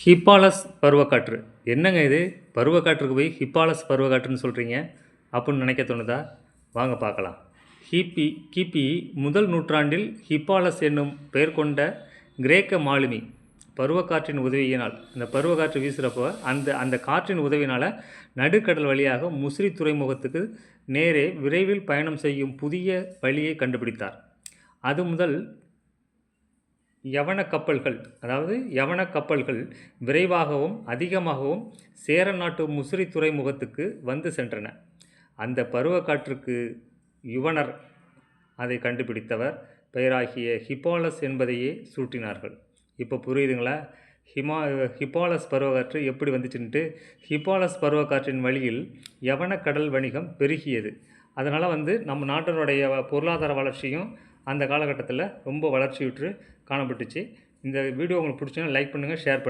Hippalus பருவக்காற்று என்னங்க இது? பருவக்காற்றுக்கு போய் ஹிப்பாலஸ் பருவக்காற்றுன்னு சொல்கிறீங்க அப்படின்னு நினைக்க தோணுதா? வாங்க பார்க்கலாம். கிபி முதல் நூற்றாண்டில் ஹிப்பாலஸ் என்னும் பெயர் கொண்ட கிரேக்க மாலுமி பருவக்காற்றின் உதவியினால், இந்த பருவக்காற்று வீசுகிறப்போ அந்த காற்றின் உதவினால் நடுக்கடல் வழியாக முசிறி துறைமுகத்துக்கு நேரே விரைவில் பயணம் செய்யும் புதிய வழியை கண்டுபிடித்தார். அது முதல் யவன கப்பல்கள் விரைவாகவும் அதிகமாகவும் சேர நாட்டு முசிறி துறைமுகத்துக்கு வந்து சென்றன. அந்த பருவக்காற்றுக்கு யுவனர், அதை கண்டுபிடித்தவர், பெயராகிய ஹிப்பாலஸ் என்பதையே சூட்டினார்கள். இப்போ புரியுதுங்களா? ஹிப்பாலஸ் பருவக்காற்று எப்படி வந்துச்சுன்ட்டு. ஹிப்பாலஸ் பருவக்காற்றின் வழியில் யவன கடல் வணிகம் பெருகியது. அதனால் நம்ம நாட்டினுடைய பொருளாதார வளர்ச்சியும் அந்த காலகட்டத்தில் ரொம்ப வளர்ச்சியுற்று காணப்பட்டுச்சு. இந்த வீடியோ உங்களுக்கு பிடிச்சுன்னா லைக் பண்ணுங்கள், ஷேர் பண்ணுங்கள்.